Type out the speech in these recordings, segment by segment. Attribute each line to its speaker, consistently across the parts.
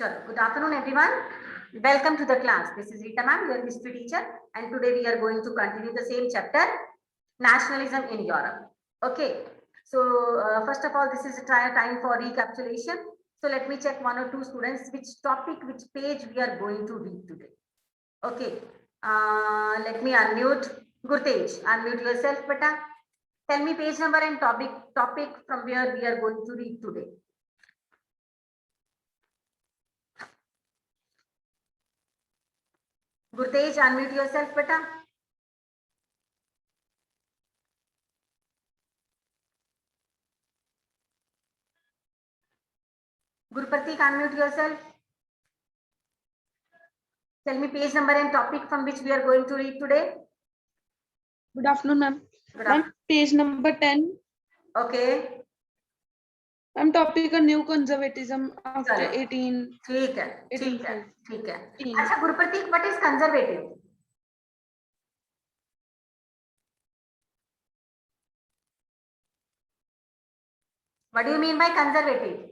Speaker 1: Chalo, good afternoon everyone. Welcome to the class. This is Rita ma'am, your history teacher, and today we are going to continue the same chapter, nationalism in Europe. Okay. So first of all, this is a time for recapitulation. So let me check one or two students which topic, which page we are going to read today. Okay. Let me unmute. Gurtej, unmute yourself, beta. Tell me page number and topic from where we are going to read today. Gurtej, unmute yourself, beta. Gurupratik, unmute yourself. Tell me page number and topic from which we are going to read today.
Speaker 2: Good afternoon, ma'am. Ma'am, page number 10.
Speaker 1: Okay.
Speaker 2: I'm topic a new conservatism after 18.
Speaker 1: ठीक है. अच्छा गुरुप्रतीक, what is conservative? What do you mean by conservative?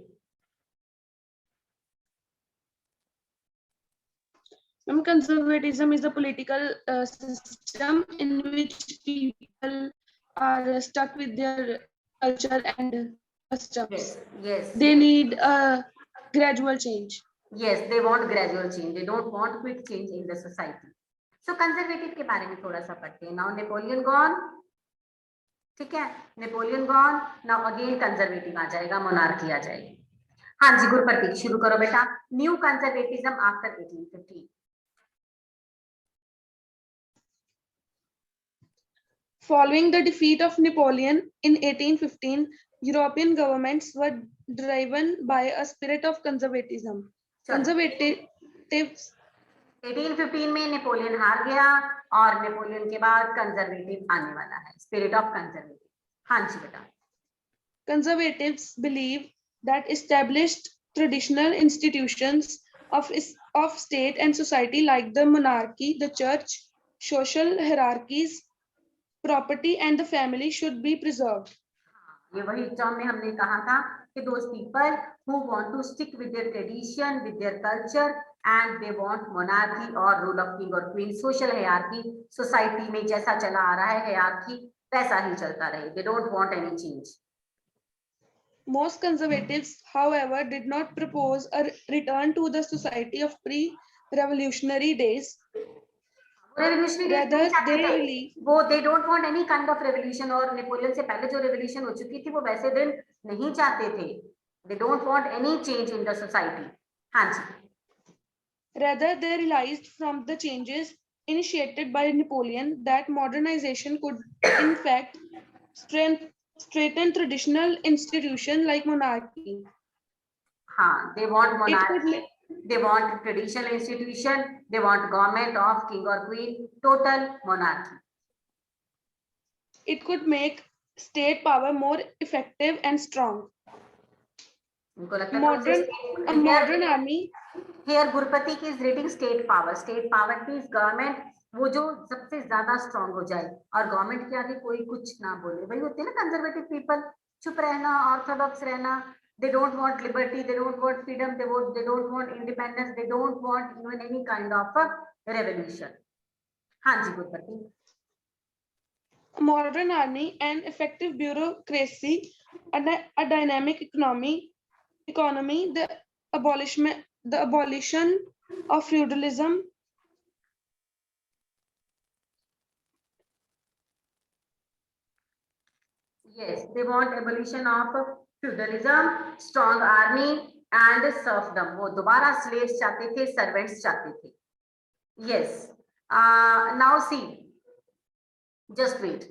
Speaker 2: Conservatism is a political system in which people are stuck with their culture and customs.
Speaker 1: Yes.
Speaker 2: They need a gradual change.
Speaker 1: Yes, they want gradual change. They don't want quick change in the society. So conservative के बारे में थोड़ा सा पढ़ते हैं. Now Napoleon gone. ठीक है, Napoleon gone. Now again conservative आ जाएगा, मोनार्की आ जाएगी. हाँ जी गुरुप्रतीक, शुरू करो बेटा. New conservatism after 1815.
Speaker 2: Following the defeat of Napoleon in 1815, European governments were driven by a spirit of conservatism. Conservatives
Speaker 1: 1815 में नेपोलियन हार गया और नेपोलियन के बाद कंजर्वेटिव आने वाला है. Spirit of conservative. हाँ जी बेटा.
Speaker 2: Conservatives believe that established traditional institutions of state and society like the monarchy, the church, social hierarchies, property and the family should be preserved.
Speaker 1: ये वही टर्म में हमने कहा था कि those people who want to stick with their tradition, with their culture, and they want monarchy or rule of king or queen, social hierarchy, society में जैसा चला आ रहा है hierarchy वैसा ही चलता रहे. They don't want any change.
Speaker 2: Most conservatives, however, did not propose a return to the society of pre-revolutionary days.
Speaker 1: Rather, they don't want any kind of revolution. और Napoleon से पहले जो revolution हो चुकी थी वो वैसे दिन नहीं चाहते थे. They don't want any change in the society. हाँ जी.
Speaker 2: Rather, they realized from the changes initiated by Napoleon that modernization could, in fact, strengthen traditional institutions like monarchy.
Speaker 1: हाँ, they want monarchy. They want traditional institution. They want government of king or queen. Total monarchy.
Speaker 2: It could make state power more effective and strong. Modern army.
Speaker 1: Here Gurupratik is reading state power. State power means government वो जो सबसे ज्यादा strong हो जाए और government के आगे कोई कुछ ना बोले. वही होते हैं ना कंजर्वेटिव पीपल. चुप रहना, ऑर्थोडॉक्स रहना. They don't want liberty, they don't want freedom, they don't want independence, they don't want even any kind of a revolution. हाँ जी गुरुप्रतीक.
Speaker 2: Modern army and effective bureaucracy, a dynamic economy, the abolition of feudalism.
Speaker 1: Yes, they want abolition of feudalism, strong army and serfdom. वो दोबारा slaves चाहते थे, servants चाहते थे. Yes. Now see, just wait.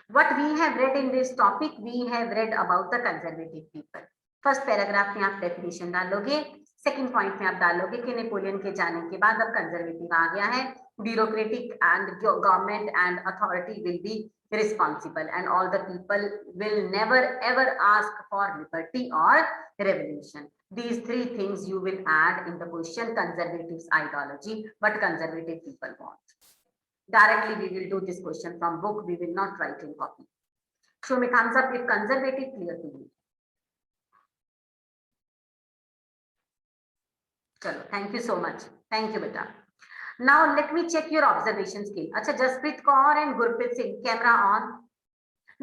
Speaker 1: What we have read in this topic, we have read about the conservative people. First paragraph में आप definition डालोगे, second point में आप डालोगे कि नेपोलियन के जाने के बाद अब कंजर्वेटिव आ गया है. Bureaucratic and government and authority will be responsible and all the people will never ever ask for liberty or revolution. These three things you will add in the question. Conservatives ideology, what conservative people want. Directly we will do this question from book. We will not write in copy. Show me thumbs up if conservative clear to you. चलो, thank you so much, thank you बेटा. Now let me check your observation skill. अच्छा, Jasprit Kaur and Gurpreet Singh, camera on.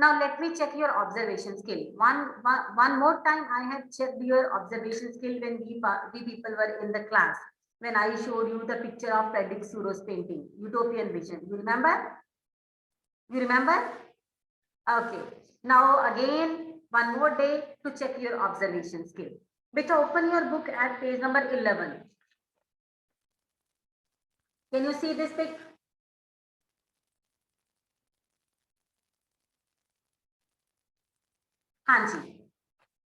Speaker 1: Now let me check your observation skill. One more time, I have checked your observation skill when we people were in the class. When I showed you the picture of Frederick Suro's painting, Utopian Vision. You remember? You remember? Okay. Now again, one more day to check your observation skill. Beta, open your book at page number 11. Can you see this pic? हाँ जी.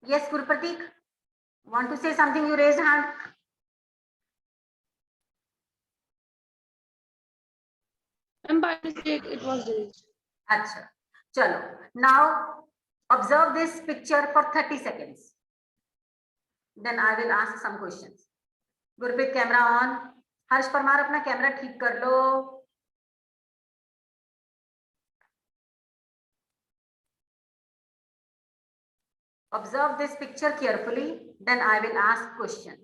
Speaker 1: Yes, Gurpratik. Want to say something? You raise hand.
Speaker 2: And by mistake, it was raised.
Speaker 1: अच्छा, चलो. Now observe this picture for 30 seconds. Then I will ask some questions. Gurpreet, camera on. हर्ष परमार, अपना camera ठीक कर लो. Observe this picture carefully. Then I will ask question.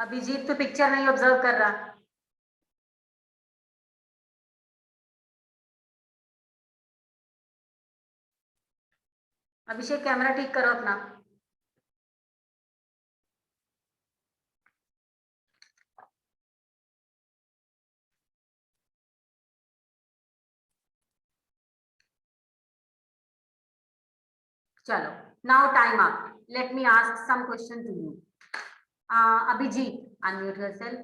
Speaker 1: Abhijit तो picture नहीं observe कर रहा. अभिषेक, camera ठीक करो अपना. चलो, now time up. Let me ask some question to you. Abhijit, unmute yourself.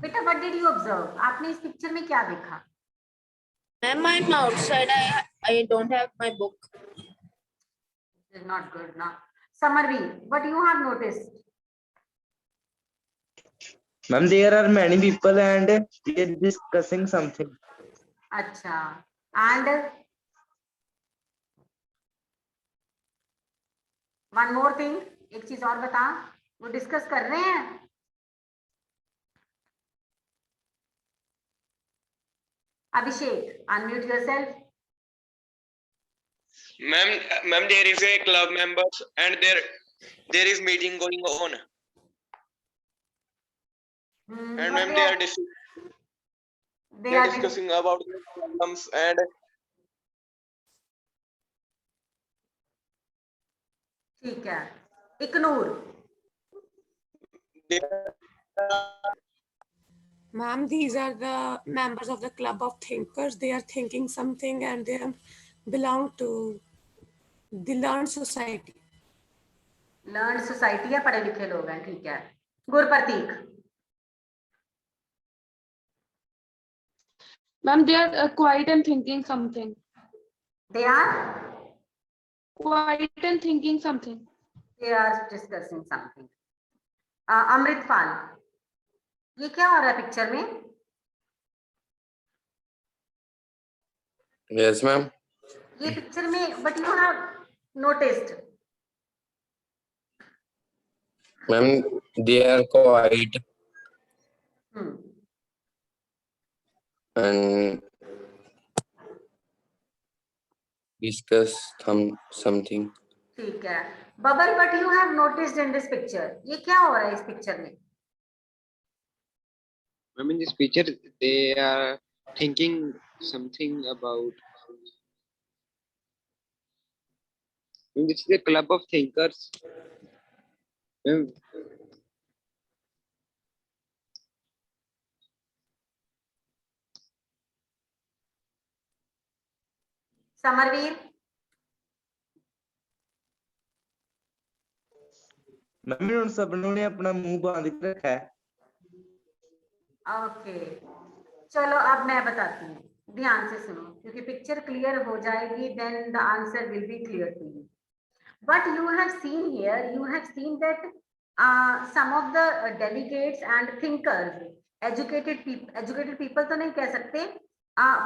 Speaker 1: बेटा, what did you observe? आपने इस पिक्चर में क्या देखा?
Speaker 3: Ma'am, I'm outside. I don't have my book.
Speaker 1: This is not good now. Samarvi, what you have noticed?
Speaker 4: Ma'am, there are many people and they are discussing something.
Speaker 1: अच्छा. And one more thing, एक चीज और बता. वो discuss कर रहे हैं. Abhishek, unmute yourself.
Speaker 5: Ma'am, there is a club members and there is meeting going on. And ma'am, they are discussing about the problems and
Speaker 1: ठीक है. इकनूर.
Speaker 6: Ma'am, these are the members of the club of thinkers. They are thinking something and they belong to the learned society.
Speaker 1: Learn society है, पढ़े लिखे लोग हैं. ठीक है. गुरप्रतीक.
Speaker 2: Ma'am, they are quiet and thinking something.
Speaker 1: They are
Speaker 2: Quiet and thinking something.
Speaker 1: discussing something. Amritpal, ये क्या हो रहा है पिक्चर में?
Speaker 5: yes, ma'am.
Speaker 1: ये पिक्चर में, but you have noticed.
Speaker 5: Ma'am, they are quiet and discuss something.
Speaker 1: ठीक है. Bubble, but you have noticed in this picture. ये क्या हो रहा है इस पिक्चर में?
Speaker 7: Ma'am, in this picture, they are thinking something about. This is a club of thinkers. Ma'am,
Speaker 1: Samarveer.
Speaker 4: Mummy उन सबनों ने अपना मुंह बांध के रखा है.
Speaker 1: ओके, चलो अब मैं बताती हूँ. ध्यान से सुनो क्योंकि पिक्चर क्लियर हो जाएगी, then the answer will be clear to you. What you have seen here, you have seen that some of the delegates and thinkers, educated people तो नहीं कह सकते,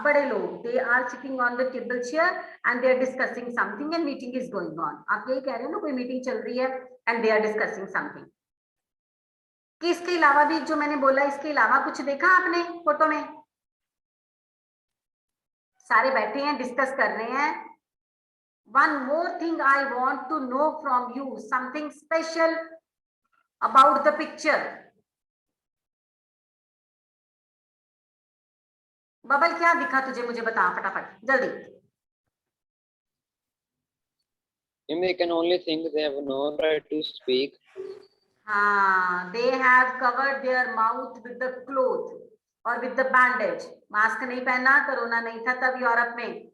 Speaker 1: बड़े लोग, they are sitting on the table chair and they are discussing something and meeting is going on. आप यही कह रहे हो ना, कोई मीटिंग चल रही है and they are discussing something. कि इसके अलावा भी जो मैंने बोला, इसके अलावा कुछ देखा आपने फोटो में? सारे बैठे हैं, डिस्कस कर रहे हैं. One more thing I want to know from you, something special about the picture. Bubble क्या दिखा तुझे, मुझे बता फटाफट जल्दी.
Speaker 7: They can only think, they have no right to speak.
Speaker 1: हाँ, they have covered their mouth with the cloth or with the bandage. Mask नहीं पहना, कोरोना नहीं था तब यूरोप में,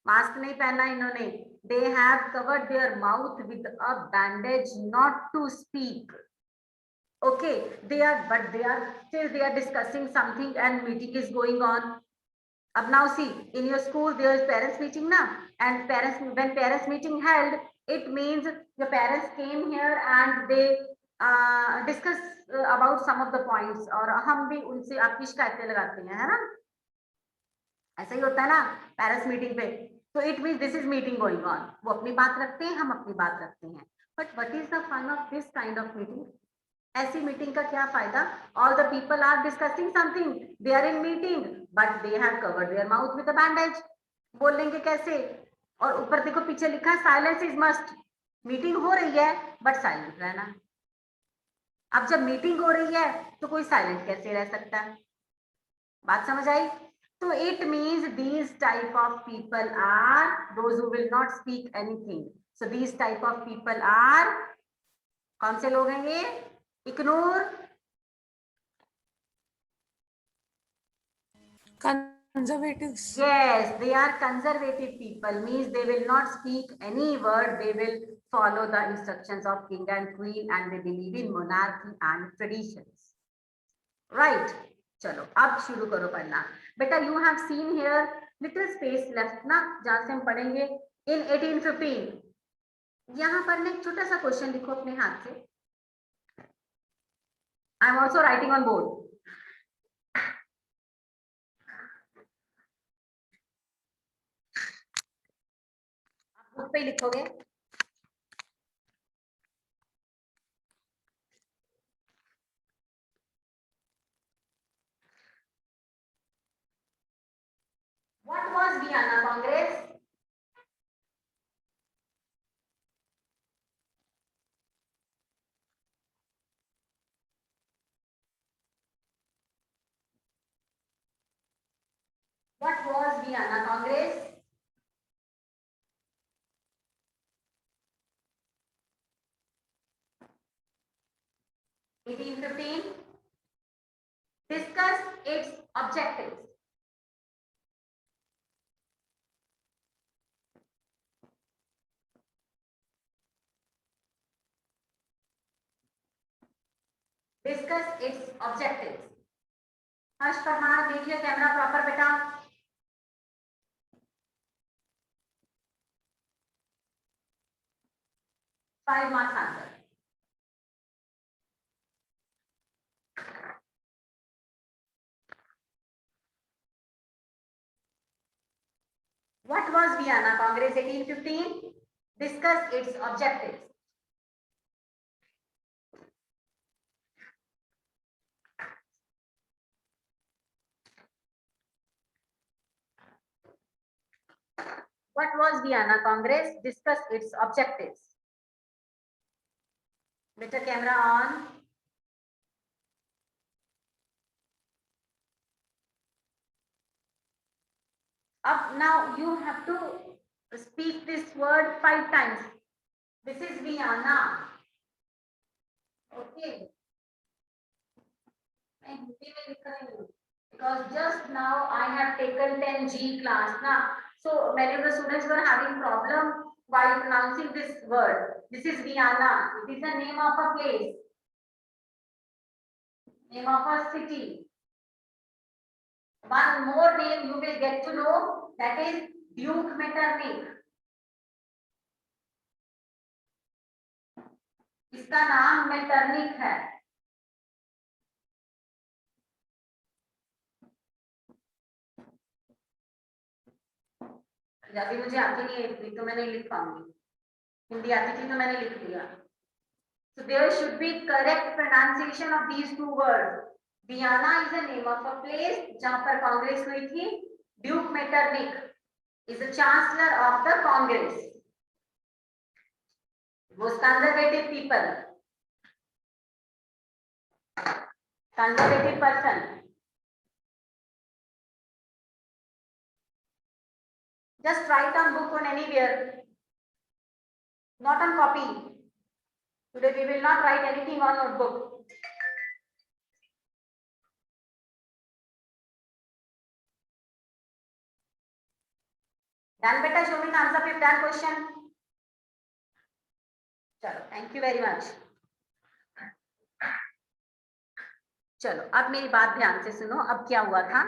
Speaker 1: मास्क नहीं पहना इन्होंने. They have covered their mouth with a bandage not to speak. Okay, they are still discussing something and meeting is going on. Ab now see, in your school there is parents meeting na, and when parents meeting held, it means the parents came here and they discuss about some of the points, और हम भी उनसे आपकी शिकायतें लगाते हैं, है ना? ऐसा ही होता है ना पेरेंट्स मीटिंग पे. So it means this is meeting going on. वो अपनी बात रखते हैं, हम अपनी बात रखते हैं. But what is the fun of this kind of meeting? ऐसी मीटिंग का क्या फायदा? All the people are discussing something, they are in meeting, but they have covered their mouth with a bandage. बोलेंगे कैसे? और ऊपर देखो पीछे लिखा है silence is must. मीटिंग हो रही है but silent रहना. अब जब मीटिंग हो रही है तो कोई साइलेंट कैसे रह सकता है? बात समझ आई? So it means these type of people are those who will not speak anything. So these type of people are, कौन से लोग हैं ये? Ignore.
Speaker 6: Conservatives.
Speaker 1: Yes, they are conservative people, means they will not speak any word, they will follow the instructions of king and queen and they believe in monarchy and traditions. Right? चलो अब शुरू करो पढ़ना. बेटा you have seen here little space left ना, जहां से हम पढ़ेंगे in 1815. यहाँ पर ना एक छोटा सा क्वेश्चन लिखो अपने हाथ से. I am also writing on board. आप बुक पे ही लिखोगे. What was Vienna Congress? What was Vienna Congress? (1815). Discuss its objectives. Discuss its objectives. हर्ष परमार देखिए कैमरा प्रॉपर बेटा. Five marks answer. What was Vienna Congress 1815? Discuss its objectives. What was Vienna Congress? Discuss its objectives. Better camera on. Up now you have to speak this word 5 times. This is Vienna. Okay. Because just now I have taken 10G class now. So many of the students were having problem while pronouncing this word. This is Vienna. It is the name of a place, name of a city. One more name you will get to know, that is Duke Metternich. इसका नाम Metternich है. पंजाबी मुझे आती नहीं है, तो मैं नहीं लिख पाऊंगी. हिंदी आती थी तो मैंने लिख दिया. So there should be correct pronunciation of these two words. Vienna is the name of a place जहाँ पर कांग्रेस हुई थी. Duke Metternich is the chancellor of the Congress. Was conservative people, conservative person. Just write on book on anywhere, not on copy. Today we will not write anything on notebook. Done beta, show me the answer if done question. चलो, thank you very much. चलो, अब मेरी बात ध्यान से सुनो. अब क्या हुआ था?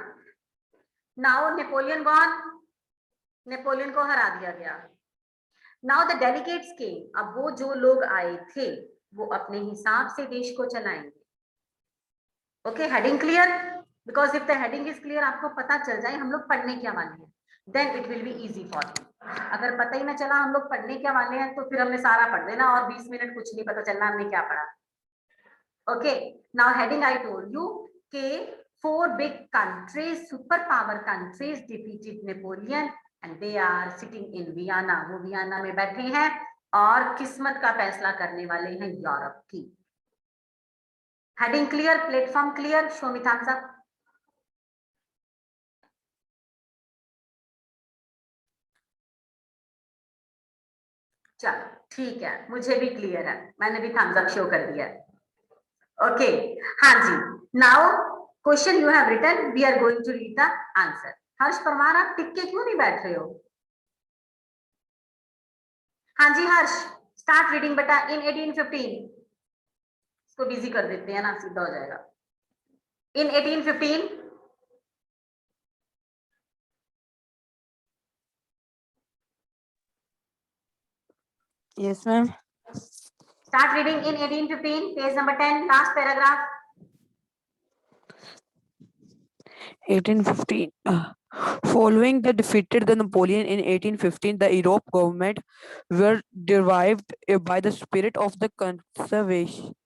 Speaker 1: Now Napoleon gone. नेपोलियन को हरा दिया गया. Now the delegates came. अब वो जो लोग आए थे वो अपने हिसाब से देश को चलाएंगे. Okay, heading clear? Because if the heading is clear, आपको पता चल जाए हम लोग पढ़ने क्या वाले हैं, then it will be easy for you. अगर पता ही ना चला हम लोग पढ़ने क्या वाले हैं तो फिर हमने सारा पढ़ देना और 20 मिनट कुछ नहीं पता चलना हमने क्या पढ़ा. Okay, now heading I told you कि 4 big countries, superpower countries defeated Napoleon and they are sitting in Vienna. वो वियना में बैठे हैं और किस्मत का फैसला करने वाले हैं यूरोप की. Heading clear, platform clear, show me thumbs up. चलो ठीक है, मुझे भी क्लियर है, मैंने भी थम्स अप शो कर दिया. ओके, हाँ जी. Now question you have written, we are going to read the answer. Harsh Parmar, आप टिक के क्यों नहीं बैठ रहे हो? हाँ जी हर्ष, स्टार्ट रीडिंग बेटा. इन 1815, इसको बिजी कर देते हैं ना, सीधा हो जाएगा. इन 1815,
Speaker 4: Yes, ma'am.
Speaker 1: start reading. In 1815, page number 10, last paragraph.
Speaker 8: 1815. Following the defeated the Napoleon in 1815, the Europe government were derived by the spirit of the conservatives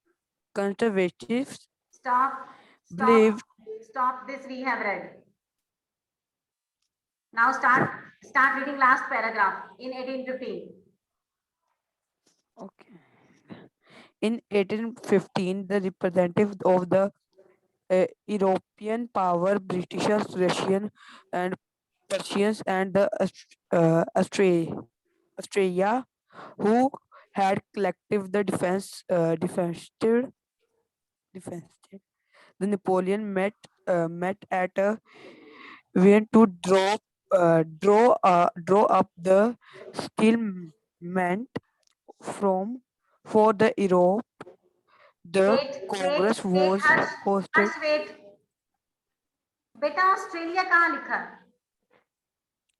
Speaker 1: Stop.
Speaker 8: believed.
Speaker 1: Stop this. We have read. Now start reading last paragraph. In 1815.
Speaker 8: Okay. In 1815, the representatives of the European power, Britishers, Russian, and Persians, and the Australia, who had collective the defended the Napoleon met at a went to draw up the settlement for the Europe. The Congress was hosted.
Speaker 1: Harsh, wait. बेटा Australia कहाँ लिखा?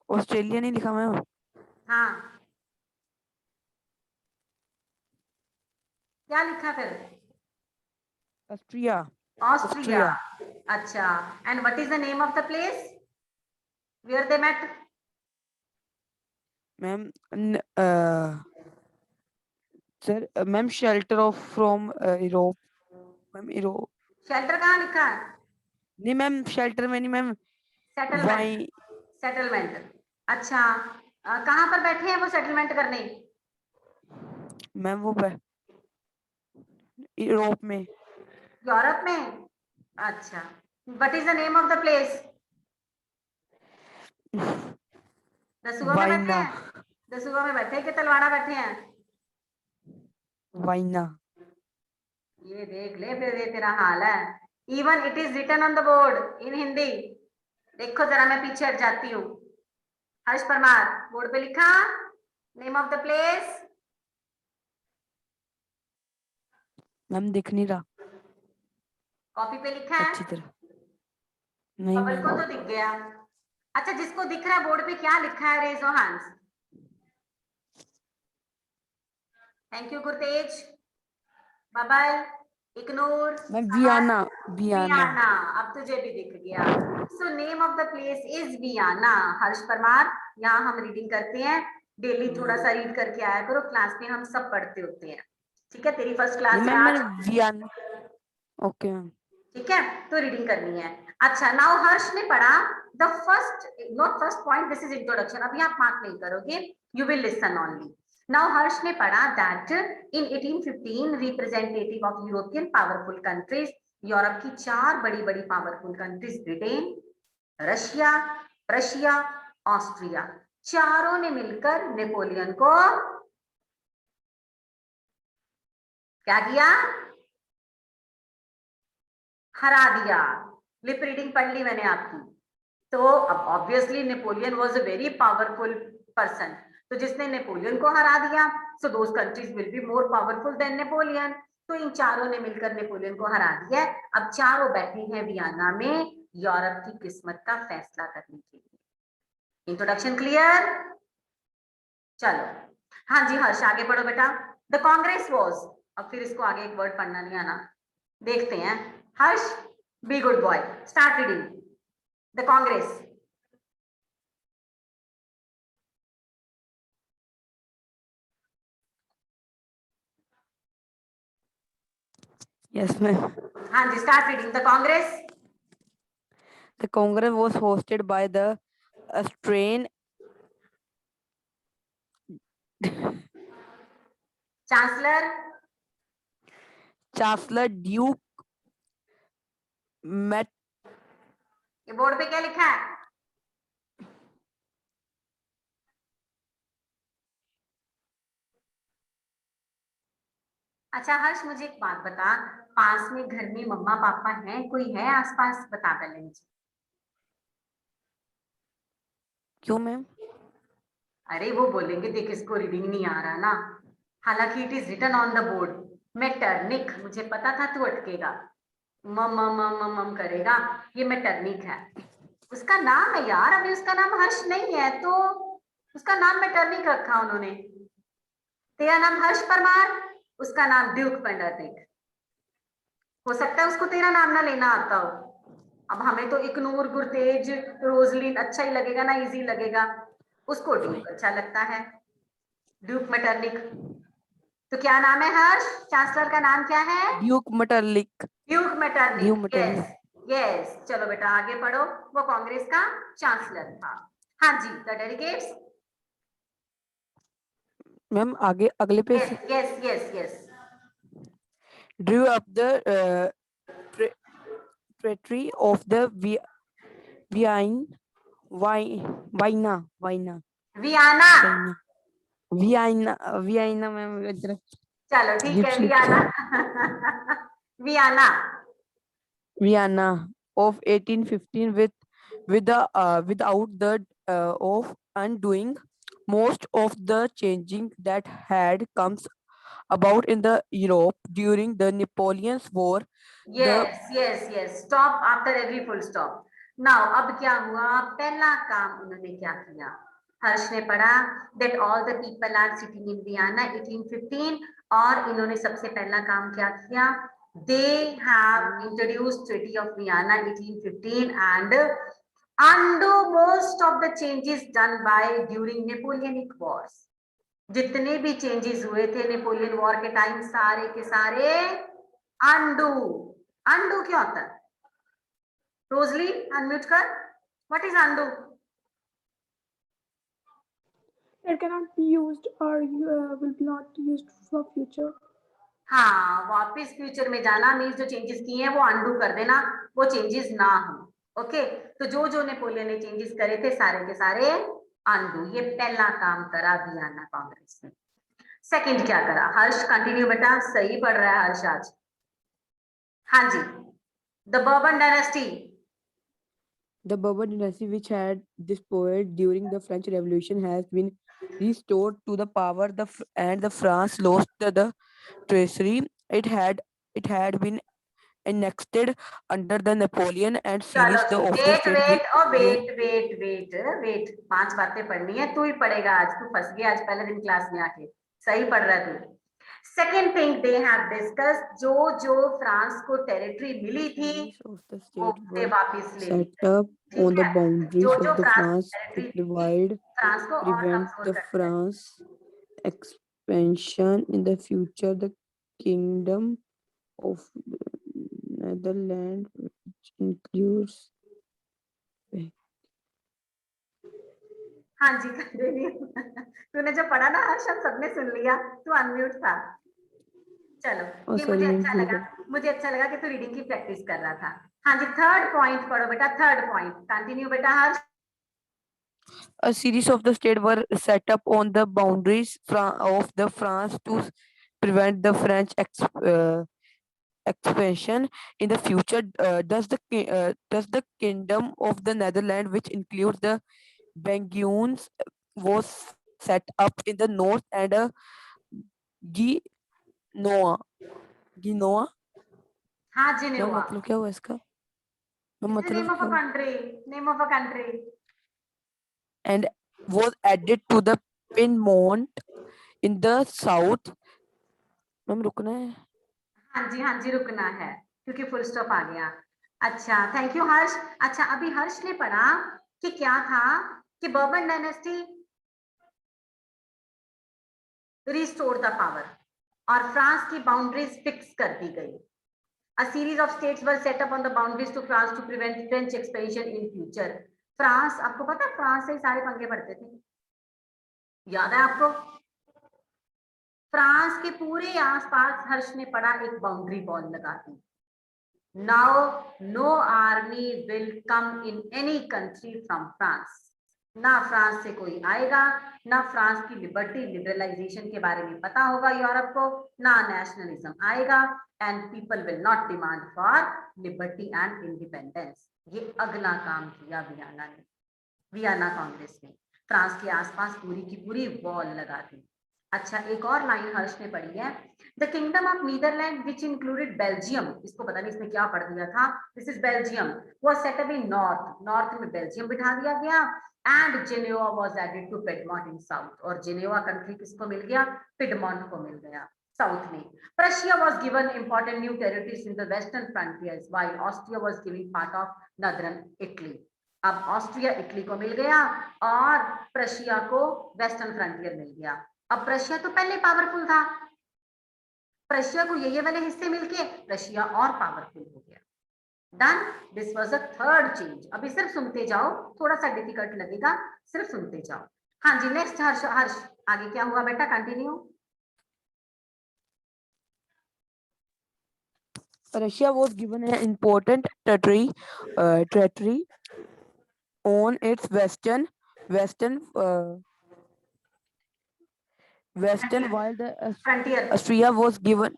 Speaker 8: Australia नहीं लिखा ma'am.
Speaker 1: हाँ, क्या लिखा फिर?
Speaker 8: Austria.
Speaker 1: Austria. अच्छा, and what is the name of the place where they met?
Speaker 8: Ma'am sir ma'am shelter of from Europe. Ma'am Europe.
Speaker 1: Shelter कहाँ लिखा है?
Speaker 8: नहीं मैम, शेल्टर में नहीं मैम.
Speaker 1: सेटलमेंट. सेटलमेंट. अच्छा, कहाँ पर बैठे हैं वो सेटलमेंट करने?
Speaker 8: मैम वो यूरोप में.
Speaker 1: यूरोप में. अच्छा, what is the name of the place? Dasuya में बैठे हैं? दसुआ में बैठे कि तलवाड़ा बैठे हैं?
Speaker 8: वाइना.
Speaker 1: ये देख ले फिर, ये तेरा हाल है. Even it is written on the board in Hindi. देखो जरा, मैं पीछे हट जाती हूँ. हर्ष परमार, बोर्ड पे लिखा name of the place.
Speaker 8: Ma'am दिख नहीं रहा
Speaker 1: कॉपी पे लिखा है.
Speaker 8: अच्छी तरह. नहीं
Speaker 1: बबल को
Speaker 8: मैम।
Speaker 1: तो दिख गया। अच्छा, जिसको दिख रहा है बोर्ड पे क्या लिखा है, raise your hands. Thank you Gurtej, bubble, ignore,
Speaker 8: ma'am Vienna, Vienna.
Speaker 1: Vienna, अब तुझे भी दिख गया। So name of the place is Vienna. Harsh Parmar, यहाँ हम रीडिंग करते हैं, डेली थोड़ा सा रीड करके आया करो, क्लास में हम सब पढ़ते होते हैं, ठीक है? तेरी फर्स्ट क्लास है
Speaker 8: मैम मैंने
Speaker 1: आज,
Speaker 8: वियना। Okay ma'am.
Speaker 1: ठीक है? तो रीडिंग करनी है। अच्छा, नाउ हर्ष ने पढ़ा the first, not first point, this is introduction, अभी आप मार्क नहीं करोगे, you will listen only. Now Harsh ने पढ़ा that in 1815 representative of European powerful countries, Europe की 4 बड़ी बड़ी powerful countries, Britain, Russia, Prussia, Austria, चारों ने मिलकर नेपोलियन को क्या किया? हरा दिया। लिप रीडिंग पढ़ ली मैंने आपकी। तो अब obviously Napoleon was a very powerful person, तो जिसने नेपोलियन को हरा दिया, so those countries will be more powerful than Napoleon. तो इन चारों ने मिलकर नेपोलियन को हरा दिया। अब चारों बैठे हैं वियना में यूरोप की किस्मत का फैसला करने के लिए। Introduction clear? चलो, हाँ जी हर्ष आगे पढ़ो बेटा। द कांग्रेस वाज, अब फिर इसको आगे एक वर्ड पढ़ना नहीं आना, देखते हैं। Harsh, be good boy, start reading. The Congress.
Speaker 8: Yes ma'am.
Speaker 1: हाँ जी, start reading. The Congress
Speaker 8: The Congress was hosted by the Austrian
Speaker 1: chancellor,
Speaker 8: Chancellor Duke Met
Speaker 1: ये बोर्ड पे क्या लिखा है? अच्छा हर्ष, मुझे एक बात बता, पास में घर में मम्मा पापा हैं, कोई है आसपास? बता पहले मुझे।
Speaker 8: क्यों मैम?
Speaker 1: अरे वो बोलेंगे देख इसको रीडिंग नहीं आ रहा ना, हालांकि it is written on the board. Metternich, मुझे पता था तू अटकेगा, मम मम मम मम करेगा, ये मेटरनिक है, उसका नाम है यार, अभी उसका नाम हर्ष नहीं है तो उसका नाम मेटरनिक रखा उन्होंने। तेरा नाम हर्ष परमार, उसका नाम ड्यूक पेंडरनिक। हो सकता है उसको तेरा नाम ना लेना आता हो। अब हमें तो इग्नोर, गुरतेज, रोजलिन अच्छा ही लगेगा ना, इजी लगेगा, उसको ड्यूक अच्छा लगता है, ड्यूक मेटरनिक। तो क्या नाम है हर्ष? चांसलर का नाम क्या है?
Speaker 8: Duke Metternich।
Speaker 1: Duke
Speaker 8: Duke
Speaker 1: Metternich.
Speaker 8: Metternich।
Speaker 1: Yes yes, चलो बेटा आगे पढ़ो। वो कांग्रेस का चांसलर था। हाँ जी, द डेलीगेट्स।
Speaker 8: मैम आगे अगले पेज
Speaker 1: यस
Speaker 8: से।
Speaker 1: Yes yes yes.
Speaker 8: Drew up the treaty of the Vienne, Vienna, Vienna,
Speaker 1: Vienna,
Speaker 8: Vienna, Vienna ma'am इधर
Speaker 1: चलो ठीक है,
Speaker 8: lips
Speaker 1: Vienna Vienna.
Speaker 8: Vienna of 1815 with the without the of undoing most of the changing that had comes about in the Europe during the Napoleon's War.
Speaker 1: Yes yes yes, stop after every full stop. Now अब क्या हुआ? पहला काम उन्होंने क्या किया? हर्ष ने पढ़ा that all the people are sitting in Vienna 1815, और इन्होंने सबसे पहला काम क्या किया? They have introduced treaty of Vienna 1815 and undo most of the changes done by during Napoleonic wars। जितने भी चेंजेस हुए थे नेपोलियन वॉर के टाइम, सारे के सारे undo। undo क्या होता है? रोजली अनम्यूट कर, what is undo?
Speaker 2: It cannot be used or will be not used for future.
Speaker 1: हाँ, वापस फ्यूचर में जाना मीन्स जो चेंजेस किए हैं वो undo कर देना, वो चेंजेस ना हो। ओके, तो जो जो नेपोलियन ने चेंजेस करे थे सारे के सारे undo। ये पहला काम करा वियना कांग्रेस ने। सेकंड क्या करा? हर्ष कंटिन्यू बेटा, सही पढ़ रहा है हर्ष आज। हाँ जी, the Bourbon dynasty.
Speaker 8: The Bourbon dynasty, which had disappeared during the French Revolution, has been restored to the power. And the France lost the treasury it had been enacted under the Napoleon and
Speaker 1: चलो
Speaker 8: series the of the
Speaker 1: wait
Speaker 8: state
Speaker 1: wait और
Speaker 8: were-
Speaker 1: wait wait wait wait 5 बातें पढ़नी है, तू ही पढ़ेगा आज, तू फंस गया आज पहले दिन क्लास में आके, सही पढ़ रहा है तू। Second thing they have discuss, जो जो फ्रांस को टेरिटरी मिली थी
Speaker 8: series of the
Speaker 1: वो
Speaker 8: state
Speaker 1: उसे
Speaker 8: were
Speaker 1: वापस ले ली।
Speaker 8: set up on
Speaker 1: ठीक
Speaker 8: the
Speaker 1: है,
Speaker 8: boundaries
Speaker 1: जो
Speaker 8: of
Speaker 1: जो
Speaker 8: the
Speaker 1: फ्रांस
Speaker 8: France
Speaker 1: की
Speaker 8: to
Speaker 1: टेरिटरी मिली
Speaker 8: provide
Speaker 1: फ्रांस को और
Speaker 8: prevent
Speaker 1: कमजोर
Speaker 8: the
Speaker 1: करने लगी।
Speaker 8: France expansion in the future. The kingdom of Netherlands, which includes
Speaker 1: हाँ जी कंटिन्यू। तूने जो पढ़ा ना हर्ष, हम सबने सुन लिया, तू अनम्यूट था। चलो ये
Speaker 8: sorry,
Speaker 1: मुझे अच्छा लगा कि तू रीडिंग की प्रैक्टिस कर रहा था। हाँ जी थर्ड पॉइंट पढ़ो बेटा, थर्ड पॉइंट कंटिन्यू बेटा हर्ष।
Speaker 8: a series of the state were set up on the boundaries of the France to prevent the French expansion in the future. Thus the kingdom of the Netherlands, which includes the Bangunes, was set up in the north and Genoa. Genoa?
Speaker 1: हाँ
Speaker 8: ma'am
Speaker 1: Geneva,
Speaker 8: मतलब क्या हुआ इसका? Ma'am मतलब
Speaker 1: name of
Speaker 8: क्या
Speaker 1: अ
Speaker 8: हुआ?
Speaker 1: Country, name of a country.
Speaker 8: And was added to the Piedmont in the south. Ma'am रुकना है।
Speaker 1: हाँ जी रुकना है क्योंकि फुल स्टॉप आ गया। अच्छा थैंक यू हर्ष। अच्छा अभी हर्ष ने पढ़ा कि क्या था कि bourbon dynasty restore the power और फ्रांस की बाउंड्रीज फिक्स कर दी गई। A series of states were set up on the boundaries to France to prevent French expansion in future. France, आपको पता है फ्रांस से सारे पंगे पड़ते थे, याद है आपको? फ्रांस के पूरे आसपास हर्ष ने पढ़ा एक बाउंड्री वॉल लगा दी। Now no army will come in any country from France. ना फ्रांस से कोई आएगा, ना फ्रांस की लिबर्टी लिबरलाइजेशन के बारे में पता होगा यूरोप को, ना नेशनलिज्म आएगा, and people will not demand for liberty and independence. ये अगला काम किया वियना ने, वियना कांग्रेस ने, फ्रांस के आसपास पूरी की पूरी वॉल लगा दी। अच्छा एक और लाइन हर्ष ने पढ़ी है, the kingdom of Netherland which included Belgium, इसको पता नहीं इसने क्या पढ़ दिया था, this is Belgium, was set up in north, north में बेल्जियम बिठा दिया गया, and Geneva was added to Piedmont in south, और जेनेवा कंट्री किसको मिल गया? पिडमॉन्ट को मिल गया साउथ में। Prussia was given important new territories in the western frontiers while Austria was giving part of northern Italy. अब ऑस्ट्रिया इटली को मिल गया और प्रशिया को वेस्टर्न फ्रंटियर मिल गया। अब प्रशिया तो पहले पावरफुल था, प्रशिया को ये वाले हिस्से मिलके प्रशिया और पावरफुल हो गया। Done, this was a third change. अभी सिर्फ सुनते जाओ, थोड़ा सा डिफिकल्ट लगेगा, सिर्फ सुनते जाओ। हाँ जी नेक्स्ट हर्ष, हर्ष आगे क्या हुआ बेटा, continue.
Speaker 8: Russia was given an important territory on its western while the
Speaker 1: frontier,
Speaker 8: Austria was given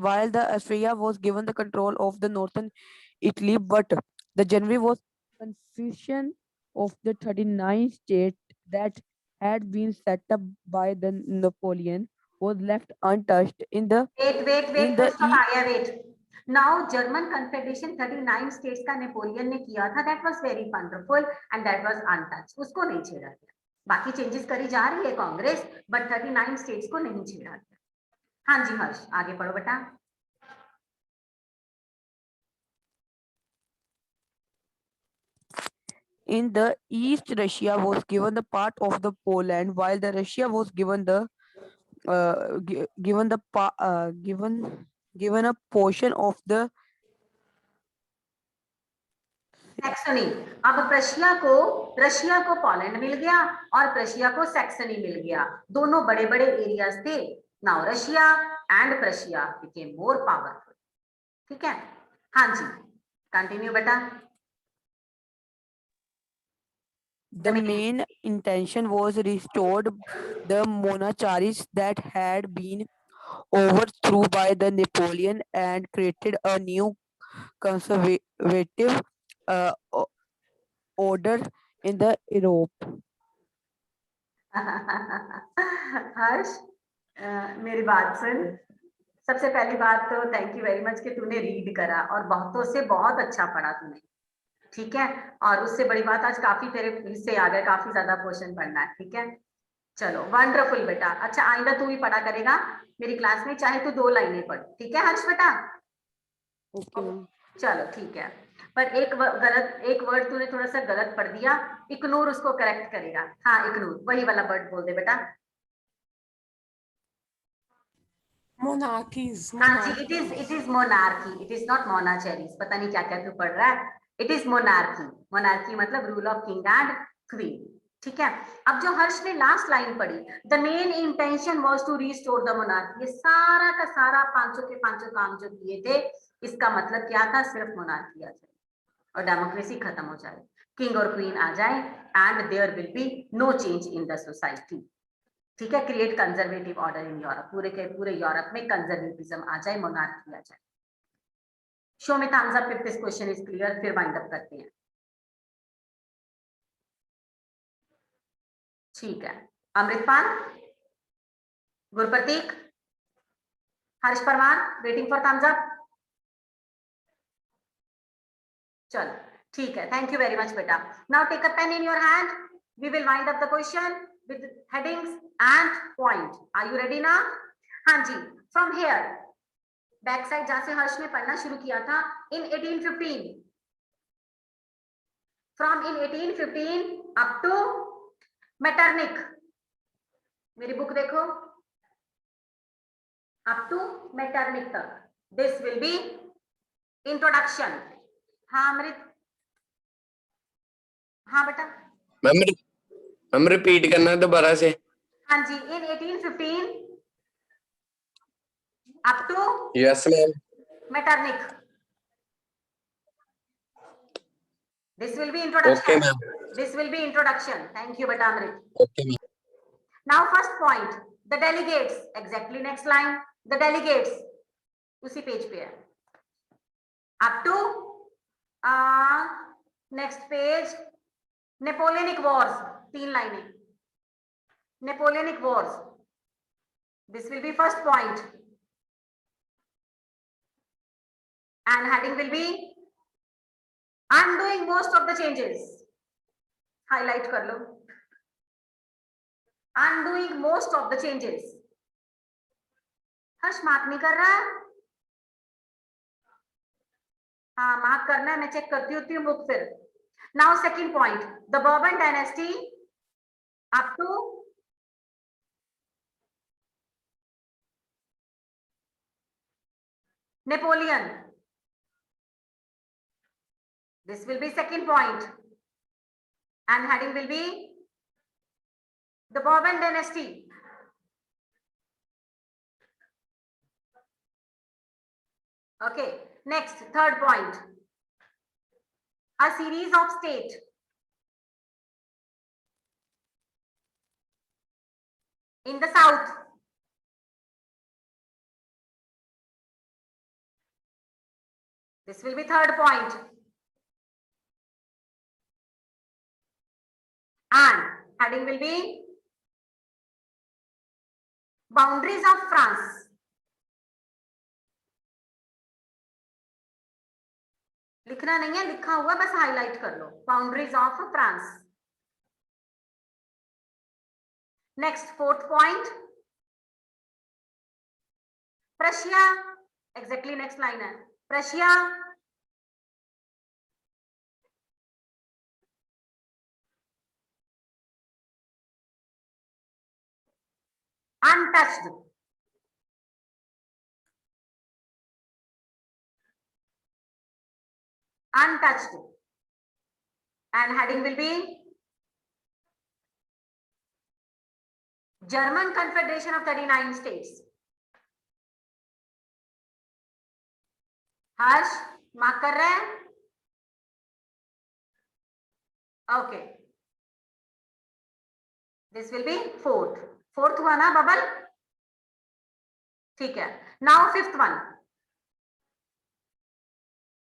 Speaker 8: while the Austria was given the control of the northern Italy, but the January was confusion of the 39 states that had been set up by the Napoleon was left untouched in the
Speaker 1: wait
Speaker 8: in
Speaker 1: full
Speaker 8: the
Speaker 1: stop आ गया, wait. Now German confederation 39 states का Napoleon ने किया था, that was very wonderful and that was untouched, उसको नहीं छेड़ा गया। बाकी चेंजेस करी जा रही है कांग्रेस, बट 39 स्टेट्स को नहीं छेड़ा गया। हाँ जी हर्ष आगे पढ़ो बेटा।
Speaker 8: in the east Russia was given the part of the Poland, while the Russia was given the given the given a portion of the
Speaker 1: Saxony. अब रशिया को पोलैंड मिल गया और प्रशिया को सैक्सनी मिल गया, दोनों बड़े बड़े एरियाज थे। Now Russia and Prussia became more powerful. ठीक है, हाँ जी कंटिन्यू बेटा।
Speaker 8: the main intention was restored the monasteries that had been overthrown by the Napoleon and created a new conservative order in the Europe.
Speaker 1: हर्ष मेरी बात सुन, सबसे पहली बात तो थैंक यू वेरी मच कि तूने रीड करा और बहुतों से बहुत अच्छा पढ़ा तूने, ठीक है। और उससे बड़ी बात आज काफी तेरे हिस्से आ गए, काफी ज्यादा क्वेश्चन पढ़ना है, ठीक है। चलो वंडरफुल बेटा। अच्छा आइंदा तू भी पढ़ा करेगा मेरी क्लास में, चाहे तू 2 लाइनें पढ़, ठीक है हर्ष बेटा।
Speaker 8: Okay ma'am.
Speaker 1: चलो ठीक है, पर एक वर्ड तूने थोड़ा सा गलत पढ़ दिया, इग्नोर उसको करेक्ट करेगा। हाँ इग्नोर, वही वाला वर्ड बोल दे बेटा।
Speaker 6: Monarchies.
Speaker 1: हाँ जी, it is monarchy, it is not monarchies. पता नहीं क्या क्या तू पढ़ रहा है, इट इज मोनार्की। मोनार्की मतलब rule of king and queen, ठीक है। अब जो हर्ष ने लास्ट लाइन पढ़ी, the main intention was to restore the monarchy, ये सारा का सारा पांचों के पांचों काम जो किए थे, इसका मतलब क्या था? सिर्फ मोनार्की आ जाए और डेमोक्रेसी खत्म हो जाए, किंग और क्वीन आ जाए and there will be no change in the society, ठीक है। Create conservative order in Europe, पूरे के पूरे यूरोप में कंजर्वेटिज्म आ जाए, मोनार्की आ जाए। Show me thumbs up if this question is clear, फिर वाइंड अप करते हैं, ठीक है। Amritpal, Gurprateek, Harsh Parmar, waiting for thumbs up. चलो ठीक है, थैंक यू वेरी मच बेटा। Now take a pen in your hand, we will wind up the question with headings and point. Are you ready now? हाँ जी, from here बैक साइड जहां से हर्ष ने पढ़ना शुरू किया था, in 1815, from in 1815 up to Metternich, मेरी बुक देखो, up to Metternich तक, this will be introduction. हाँ अमृत, हाँ बेटा,
Speaker 9: हम रिपीट करना है दोबारा से।
Speaker 1: हाँ जी, in 1815 up to
Speaker 9: yes ma'am.
Speaker 1: Metternich. This will be introduction.
Speaker 9: Okay, ma'am.
Speaker 1: This will be introduction. Thank you, beta Amrit.
Speaker 9: Okay, ma'am.
Speaker 1: Now, first point, the delegates. Exactly next line. The delegates. उसी page पे है. Up to next page. Napoleonic Wars. 3 लाइनें. Napoleonic Wars. This will be first point. And heading will be undoing most of the changes. Highlight कर लो. Undoing most of the changes. Harsh mark नहीं कर रहा है? हाँ mark करना है, मैं चेक करती होती हूँ बुक फिर. Now second point, the Bourbon dynasty up to Napoleon. This will be second point. And heading will be the Bourbon dynasty. Okay, next, third point. A series of state. In the south. This will be third point. And heading will be boundaries of France. लिखना नहीं है, लिखा हुआ बस highlight कर लो. Boundaries of France. Next fourth point, Prussia. Exactly next line है, Prussia untouched. Untouched. And heading will be German Confederation of 39 states. Harsh mark कर रहे हैं? Okay. This will be fourth. Fourth हुआ ना बबल? ठीक है. Now fifth one.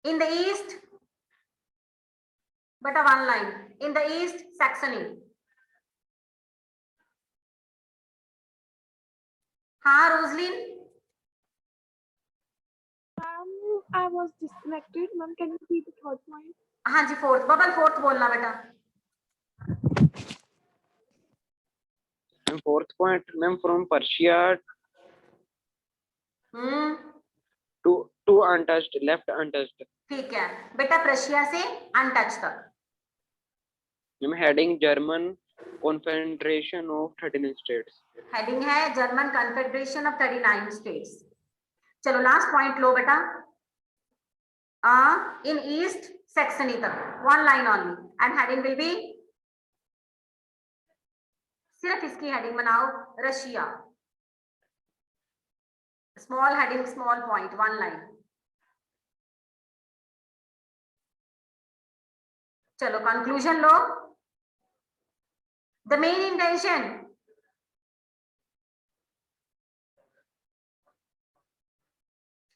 Speaker 1: In the east, but a one line. In the east, Saxony. हाँ Roslin,
Speaker 10: I was disconnected. Ma'am, can you repeat the third point?
Speaker 1: हाँ जी, fourth bubble, fourth बोलना बेटा।
Speaker 7: Fourth point, ma'am, from Persia to untouched, left untouched.
Speaker 1: ठीक है बेटा, प्रशिया से untouched तक।
Speaker 7: Ma'am, heading German Confederation of 39 states.
Speaker 1: Heading है German confederation of 39 states. चलो लास्ट पॉइंट लो बेटा। इन ईस्ट सेक्सनी तक, one line only, and heading will be, सिर्फ इसकी हेडिंग बनाओ Russia, small heading, small point, one line. चलो conclusion लो। The main intention,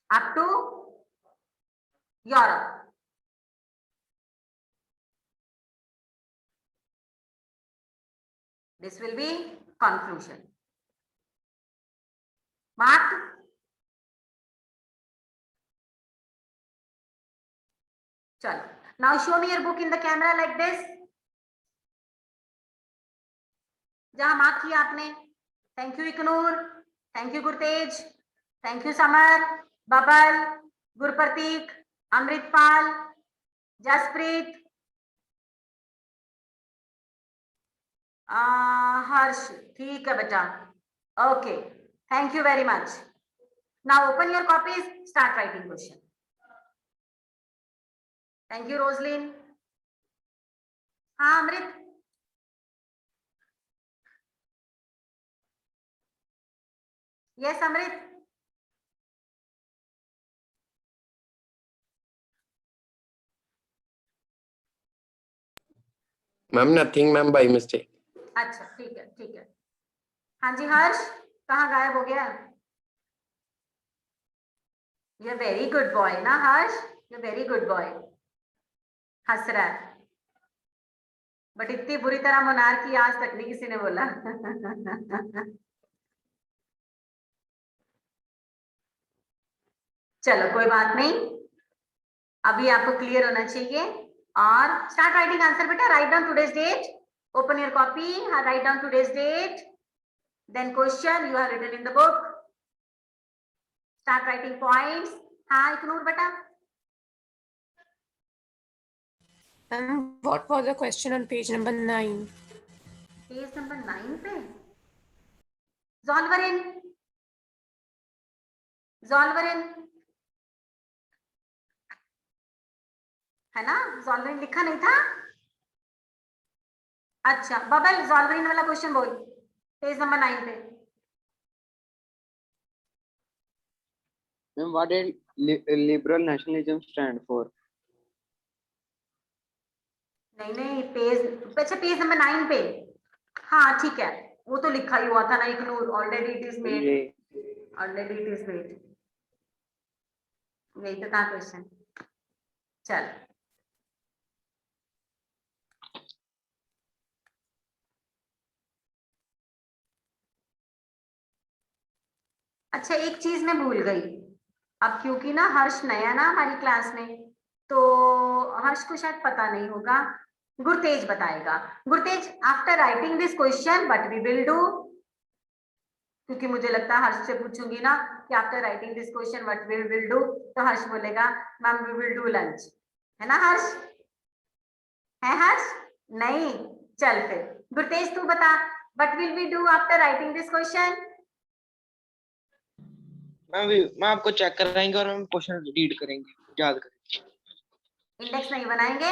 Speaker 1: up to Europe. This will be conclusion. Mark. Chalo. Now show me your book in the camera like this. जहां मार्क किया आपने। Thank you Iknoor, thank you Gurtej, thank you Samar, Babbal, Gurprateek, Amritpal, Jaspreet, Harsh. ठीक है बेटा, okay, thank you very much. Now open your copies, start writing question. Thank you Roslin. हाँ Amrit, yes Amrit.
Speaker 9: Ma'am, nothing, ma'am, by mistake.
Speaker 1: अच्छा ठीक है, ठीक है। हाँ जी हर्ष, कहाँ गायब हो गया? You are very good boy ना Harsh, you are very good boy. हंस रहा है, बट इतनी बुरी तरह मोनार्की आज तक नहीं किसी ने बोला। चलो कोई बात नहीं, अभी आपको क्लियर होना चाहिए। और स्टार्ट राइटिंग आंसर बेटा। Write down today's date, open your copy, write down today's date, then question you have written in the book, start writing points. हाँ इकनूर बेटा।
Speaker 6: What was the question on page number 9?
Speaker 1: Page number 9 पे Zolverin, Zolverin है ना? Zolverin लिखा नहीं था? अच्छा bubble, Zolverin वाला क्वेश्चन बोल, पेज नंबर 9 पे।
Speaker 7: Ma'am, what did liberal nationalism stand for?
Speaker 1: नहीं नहीं, पेज, अच्छा पेज नंबर 9 पे। हाँ ठीक है, वो तो लिखा ही हुआ था ना ignore, already it is made, already it is made, यही तो था क्वेश्चन। चल अच्छा, एक चीज मैं भूल गई, अब क्योंकि ना हर्ष नया ना हमारी क्लास में, तो हर्ष को शायद पता नहीं होगा, गुरतेज बताएगा। Gurtej, after writing this question what we will do, क्योंकि मुझे लगता है हर्ष से पूछूंगी ना कि after writing this question what we will do, तो हर्ष बोलेगा ma'am we will do lunch, है ना हर्ष? है हर्ष? नहीं, चल फिर गुरतेज तू बता, what will we do after writing this question?
Speaker 5: Ma'am आपको चेक कराएंगे और हम क्वेश्चन रीड करेंगे, याद करेंगे।
Speaker 1: इंडेक्स नहीं बनाएंगे?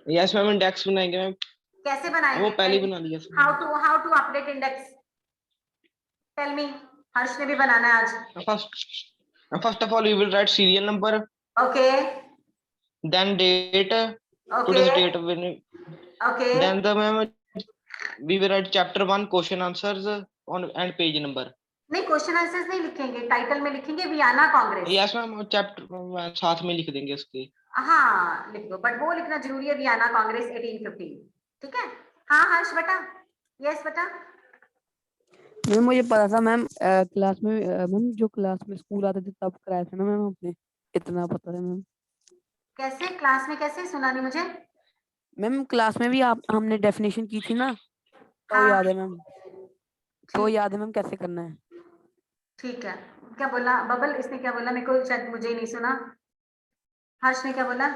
Speaker 5: यस मैम, इंडेक्स बनाएंगे मैम।
Speaker 1: कैसे बनाएंगे?
Speaker 5: वो पहले ही बना लिया।
Speaker 1: How to update index, tell me. Harsh ने भी बनाना है आज।
Speaker 5: First of all we will write serial number,
Speaker 1: okay,
Speaker 5: then date, today's date,
Speaker 1: okay,
Speaker 5: then the ma'am we will write chapter 1 question answers on and page number।
Speaker 1: नहीं question answers नहीं लिखेंगे, title में लिखेंगे Vienna Congress.
Speaker 5: Yes ma'am, chapter साथ में लिख देंगे उसके।
Speaker 1: हाँ लिख दो, बट वो लिखना जरूरी है, वियना कांग्रेस 1815, ठीक है? हाँ हर्ष बेटा, यस बेटा।
Speaker 8: मैम मुझे पता था मैम, क्लास में मैम जो क्लास में स्कूल आते थे तब कराया था ना मैम आपने, इतना पता है मैम।
Speaker 1: कैसे क्लास में, कैसे सुना नहीं मुझे?
Speaker 8: मैम क्लास में भी आप हमने डेफिनेशन की थी ना, तो
Speaker 1: हाँ
Speaker 8: याद है मैम, तो
Speaker 1: ठीक,
Speaker 8: याद है मैम कैसे करना है।
Speaker 1: ठीक है। क्या बोला बबल, इसने क्या बोला? मेरे को शायद मुझे ही नहीं सुना। हर्ष ने क्या बोला?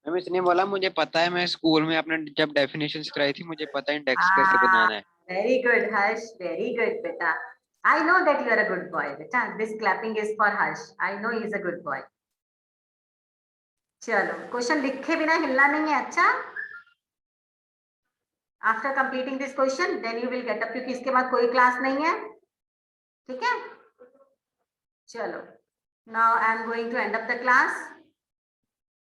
Speaker 7: मैम इसने बोला मुझे पता है, मैं स्कूल में अपने जब डेफिनेशंस कराई थी मुझे पता है इंडेक्स कैसे बनाना है।
Speaker 1: Very good, Harsh. Very good, beta. I know that you are a good boy, beta. This clapping is for Harsh. I know he is a good boy. चलो, क्वेश्चन लिखे बिना हिलना नहीं है, अच्छा? After completing this question, then you will get up, क्योंकि इसके बाद कोई क्लास नहीं है, ठीक है? चलो, now I am going to end up the class.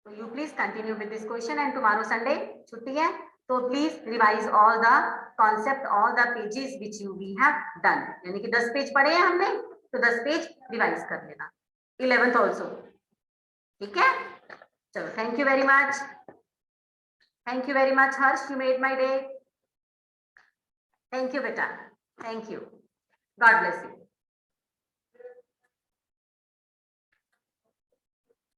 Speaker 1: So you please continue with this question, and tomorrow Sunday छुट्टी है, तो please revise all the concept, all the pages which we have done. यानी कि 10 page पढ़े हैं हमने, तो 10 page revise कर लेना, 11th also, ठीक है? चलो, thank you very much. Thank you very much, Harsh. You made my day. Thank you, beta. Thank you. God bless you.